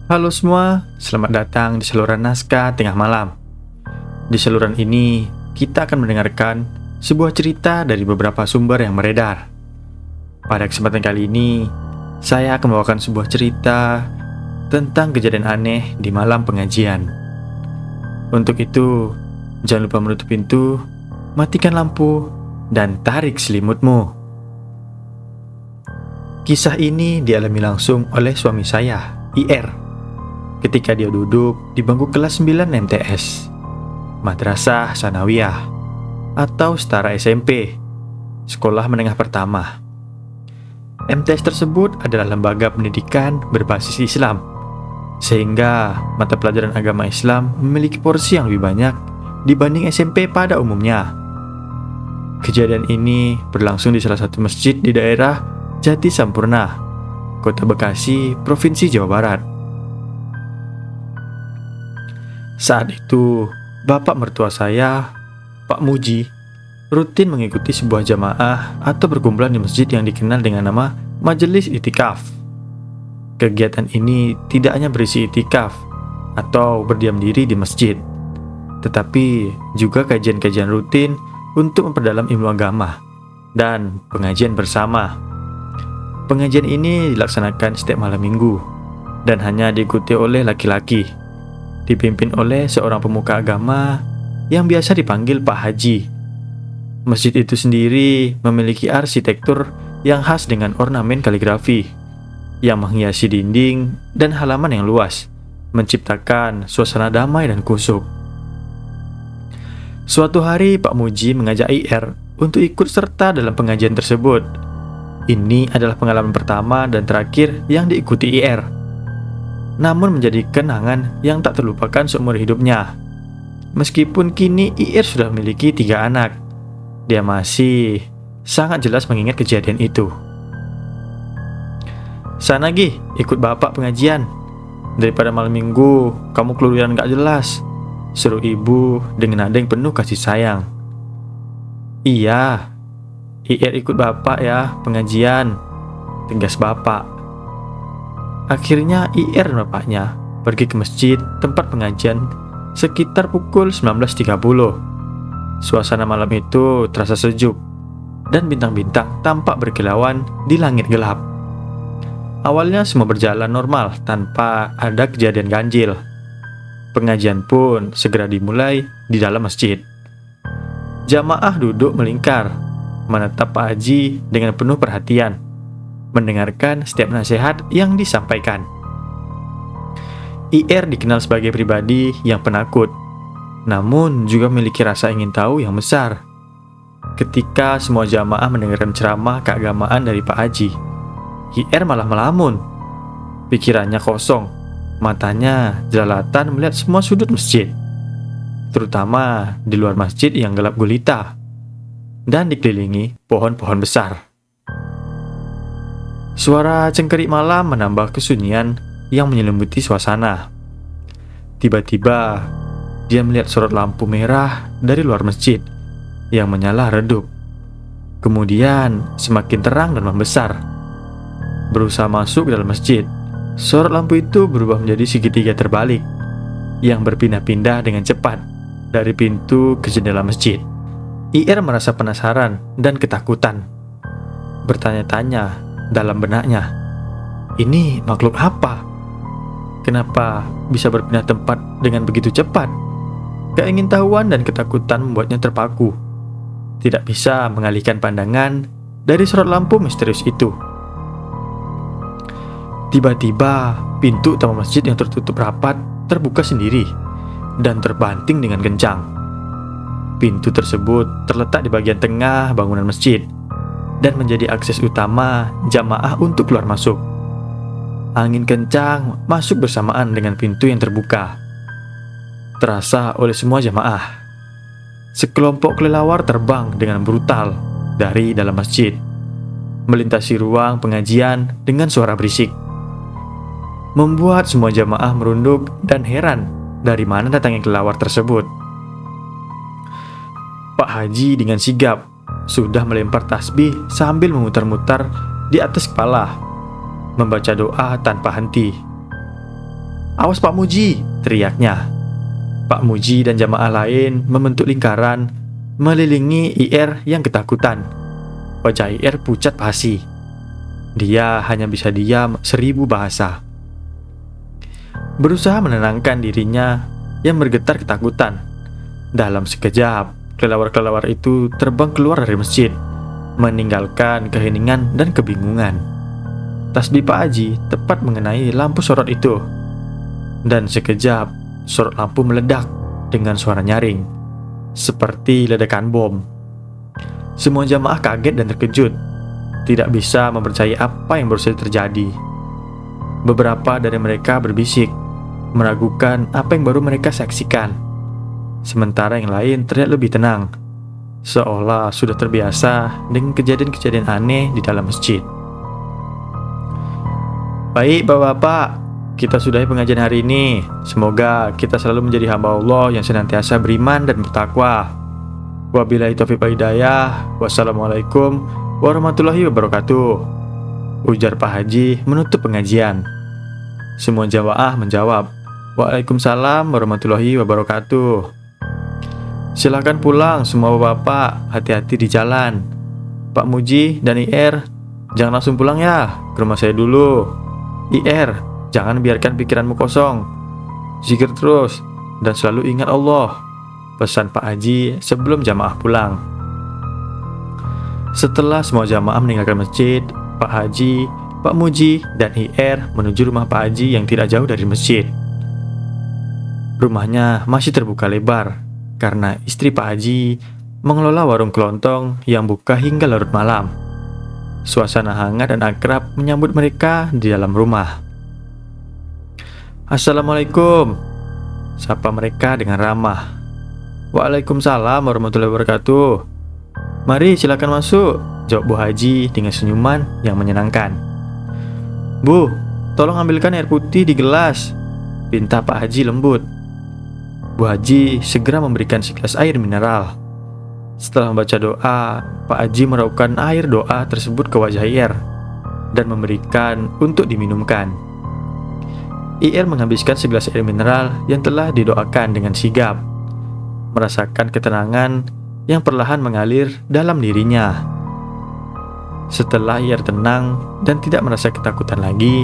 Halo semua, selamat datang di saluran naskah tengah malam. Di saluran ini, kita akan mendengarkan sebuah cerita dari beberapa sumber yang beredar. Pada kesempatan kali ini, saya akan membawakan sebuah cerita tentang kejadian aneh di malam pengajian. Untuk itu, jangan lupa menutup pintu, matikan lampu, dan tarik selimutmu. Kisah ini dialami langsung oleh suami saya, IR, ketika dia duduk di bangku kelas 9 MTS, Madrasah Sanawiyah, atau setara SMP, Sekolah Menengah Pertama. MTS tersebut adalah lembaga pendidikan berbasis Islam, sehingga mata pelajaran agama Islam memiliki porsi yang lebih banyak dibanding SMP pada umumnya. Kejadian ini berlangsung di salah satu masjid di daerah Jati Sampurna, Kota Bekasi, Provinsi Jawa Barat. Saat itu, bapak mertua saya, Pak Muji, rutin mengikuti sebuah jamaah atau perkumpulan di masjid yang dikenal dengan nama Majelis Itikaf. Kegiatan ini tidak hanya berisi itikaf atau berdiam diri di masjid, tetapi juga kajian-kajian rutin untuk memperdalam ilmu agama dan pengajian bersama. Pengajian ini dilaksanakan setiap malam minggu dan hanya diikuti oleh laki-laki, dipimpin oleh seorang pemuka agama yang biasa dipanggil Pak Haji. Masjid itu sendiri memiliki arsitektur yang khas dengan ornamen kaligrafi yang menghiasi dinding dan halaman yang luas, menciptakan suasana damai dan khusyuk. Suatu hari Pak Muji mengajak IR untuk ikut serta dalam pengajian tersebut. Ini adalah pengalaman pertama dan terakhir yang diikuti IR, namun menjadi kenangan yang tak terlupakan seumur hidupnya. Meskipun kini IR sudah memiliki 3 anak, dia masih sangat jelas mengingat kejadian itu. "Sana Gi, ikut bapak pengajian. Daripada malam minggu kamu keluyuran gak jelas," seru ibu dengan nada yang penuh kasih sayang. "Iya, IR ikut bapak ya pengajian," tegas bapak. Akhirnya IR dan bapaknya pergi ke masjid tempat pengajian sekitar pukul 19.30. Suasana malam itu terasa sejuk dan bintang-bintang tampak berkilauan di langit gelap. Awalnya semua berjalan normal tanpa ada kejadian ganjil. Pengajian pun segera dimulai di dalam masjid. Jamaah duduk melingkar, menatap Pak Haji dengan penuh perhatian, mendengarkan setiap nasihat yang disampaikan. IR dikenal sebagai pribadi yang penakut, namun juga memiliki rasa ingin tahu yang besar. Ketika semua jamaah mendengarkan ceramah keagamaan dari Pak Haji, IR malah melamun. Pikirannya kosong, matanya jelalatan melihat semua sudut masjid, terutama di luar masjid yang gelap gulita dan dikelilingi pohon-pohon besar. Suara cengkerik malam menambah kesunyian yang menyelimuti suasana. Tiba-tiba, dia melihat sorot lampu merah dari luar masjid yang menyala redup. Kemudian semakin terang dan membesar. Berusaha masuk ke dalam masjid, sorot lampu itu berubah menjadi segitiga terbalik yang berpindah-pindah dengan cepat dari pintu ke jendela masjid. IR merasa penasaran dan ketakutan. Bertanya-tanya dalam benaknya, ini makhluk apa? Kenapa bisa berpindah tempat dengan begitu cepat? Keingintahuan dan ketakutan membuatnya terpaku, tidak bisa mengalihkan pandangan dari sorot lampu misterius itu. Tiba-tiba, pintu utama masjid yang tertutup rapat terbuka sendiri dan terbanting dengan kencang. Pintu tersebut terletak di bagian tengah bangunan masjid dan menjadi akses utama jamaah untuk keluar masuk. Angin kencang masuk bersamaan dengan pintu yang terbuka, terasa oleh semua jamaah. Sekelompok kelelawar terbang dengan brutal dari dalam masjid, melintasi ruang pengajian dengan suara berisik, membuat semua jamaah merunduk dan heran dari mana datangnya kelelawar tersebut. Pak Haji dengan sigap sudah melempar tasbih sambil memutar-mutar di atas kepala, membaca doa tanpa henti. "Awas Pak Muji!" teriaknya. Pak Muji dan jamaah lain membentuk lingkaran melilingi IR yang ketakutan. Wajah IR pucat pasi. Dia hanya bisa diam 1000 bahasa. Berusaha menenangkan dirinya yang bergetar ketakutan. Dalam sekejap, kelelawar-kelelawar itu terbang keluar dari masjid, meninggalkan keheningan dan kebingungan. Tasbih Pak Haji tepat mengenai lampu sorot itu. Dan sekejap, sorot lampu meledak dengan suara nyaring, seperti ledakan bom. Semua jamaah kaget dan terkejut, tidak bisa mempercayai apa yang baru saja terjadi. Beberapa dari mereka berbisik, meragukan apa yang baru mereka saksikan. Sementara yang lain terlihat lebih tenang, seolah sudah terbiasa dengan kejadian-kejadian aneh di dalam masjid. Baik Bapak-bapak, kita sudahi pengajian hari ini. Semoga kita selalu menjadi hamba Allah yang senantiasa beriman dan bertakwa. Wabillahi taufiq wal hidayah. Wassalamualaikum warahmatullahi wabarakatuh, ujar Pak Haji menutup pengajian. Semua jamaah menjawab, "Waalaikumsalam warahmatullahi wabarakatuh." "Silakan pulang semua bapak, hati-hati di jalan. Pak Muji dan IR, jangan langsung pulang ya, ke rumah saya dulu. IR, jangan biarkan pikiranmu kosong. Zikir terus dan selalu ingat Allah," pesan Pak Haji sebelum jamaah pulang. Setelah semua jamaah meninggalkan masjid, Pak Haji, Pak Muji, dan IR menuju rumah Pak Haji yang tidak jauh dari masjid. Rumahnya masih terbuka lebar karena istri Pak Haji mengelola warung kelontong yang buka hingga larut malam. Suasana hangat dan akrab menyambut mereka di dalam rumah. "Assalamualaikum," sapa mereka dengan ramah. "Waalaikumsalam warahmatullahi wabarakatuh. Mari silakan masuk," jawab Bu Haji dengan senyuman yang menyenangkan. "Bu, tolong ambilkan air putih di gelas," pinta Pak Haji lembut. Bu Haji segera memberikan segelas air mineral. Setelah membaca doa, Pak Haji meraupkan air doa tersebut ke wajah IR dan memberikan untuk diminumkan. IR menghabiskan segelas air mineral yang telah didoakan dengan sigap, merasakan ketenangan yang perlahan mengalir dalam dirinya. Setelah IR tenang dan tidak merasa ketakutan lagi,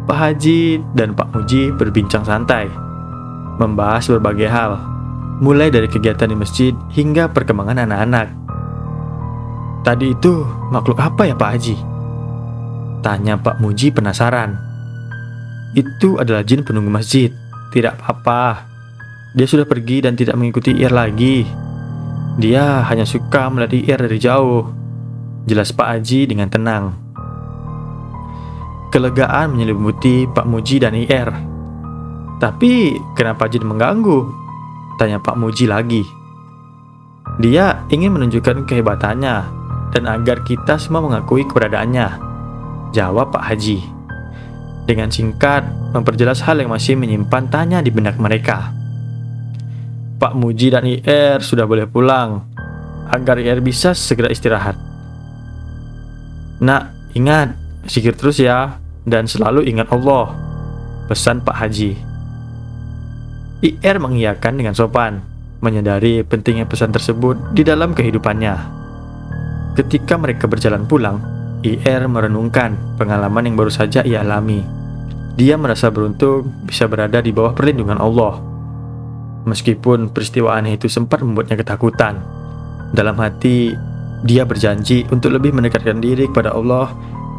Pak Haji dan Pak Muji berbincang santai, membahas berbagai hal, mulai dari kegiatan di masjid hingga perkembangan anak-anak. "Tadi itu makhluk apa ya Pak Haji?" tanya Pak Muji penasaran. "Itu adalah jin penunggu masjid. Tidak apa-apa. Dia sudah pergi dan tidak mengikuti IR lagi. Dia hanya suka melihat IR dari jauh," jelas Pak Haji dengan tenang. Kelegaan menyelimuti Pak Muji dan IR. "Tapi kenapa jin mengganggu?" tanya Pak Muji lagi. "Dia ingin menunjukkan kehebatannya dan agar kita semua mengakui keberadaannya," jawab Pak Haji. Dengan singkat memperjelas hal yang masih menyimpan tanya di benak mereka. Pak Muji dan IR sudah boleh pulang agar IR bisa segera istirahat. "Nak, ingat, zikir terus ya, dan selalu ingat Allah," pesan Pak Haji. IR mengiyakan dengan sopan, menyadari pentingnya pesan tersebut di dalam kehidupannya. Ketika mereka berjalan pulang, IR merenungkan pengalaman yang baru saja ia alami. Dia merasa beruntung bisa berada di bawah perlindungan Allah. Meskipun peristiwa aneh itu sempat membuatnya ketakutan, dalam hati dia berjanji untuk lebih mendekatkan diri kepada Allah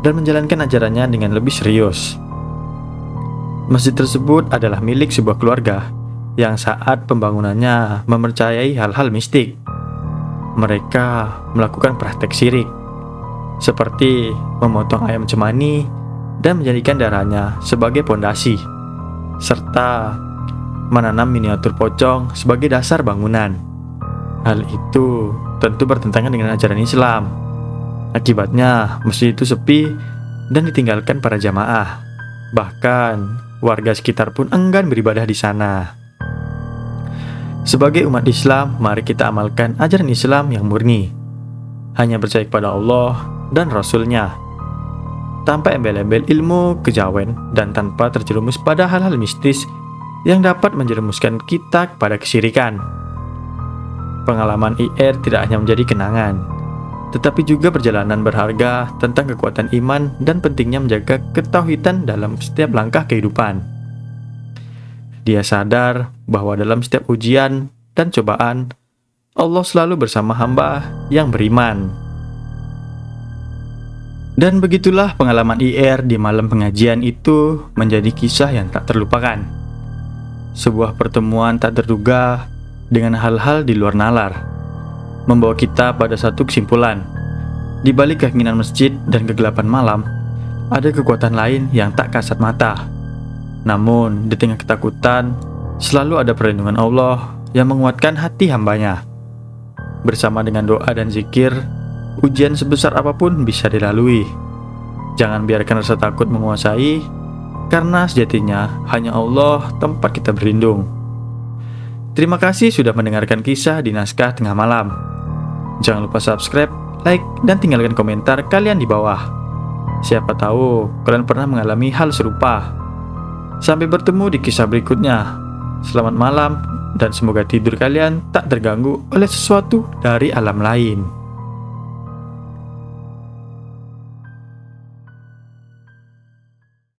dan menjalankan ajarannya dengan lebih serius. Masjid tersebut adalah milik sebuah keluarga yang saat pembangunannya mempercayai hal-hal mistik. Mereka melakukan praktek syirik, seperti memotong ayam cemani dan menjadikan darahnya sebagai pondasi, serta menanam miniatur pocong sebagai dasar bangunan. Hal itu tentu bertentangan dengan ajaran Islam. Akibatnya masjid itu sepi dan ditinggalkan para jamaah. Bahkan warga sekitar pun enggan beribadah di sana. Sebagai umat Islam, mari kita amalkan ajaran Islam yang murni, hanya percaya kepada Allah dan Rasul-Nya. tanpa embel-embel ilmu kejawen dan tanpa terjerumus pada hal-hal mistis yang dapat menjerumuskan kita kepada kesyirikan. Pengalaman IR tidak hanya menjadi kenangan, tetapi juga perjalanan berharga tentang kekuatan iman dan pentingnya menjaga ketauhidan dalam setiap langkah kehidupan. Dia sadar bahwa dalam setiap ujian dan cobaan, Allah selalu bersama hamba yang beriman. Dan begitulah pengalaman IR di malam pengajian itu menjadi kisah yang tak terlupakan. Sebuah pertemuan tak terduga dengan hal-hal di luar nalar, membawa kita pada satu kesimpulan. Di balik keinginan masjid dan kegelapan malam, ada kekuatan lain yang tak kasat mata. Namun, di tengah ketakutan, selalu ada perlindungan Allah yang menguatkan hati hambanya. Bersama dengan doa dan zikir, ujian sebesar apapun bisa dilalui. Jangan biarkan rasa takut menguasai, karena sejatinya hanya Allah tempat kita berlindung. Terima kasih sudah mendengarkan kisah di Naskah Tengah Malam. Jangan lupa subscribe, like, dan tinggalkan komentar kalian di bawah. Siapa tahu kalian pernah mengalami hal serupa. Sampai bertemu di kisah berikutnya. Selamat malam, dan semoga tidur kalian tak terganggu oleh sesuatu dari alam lain.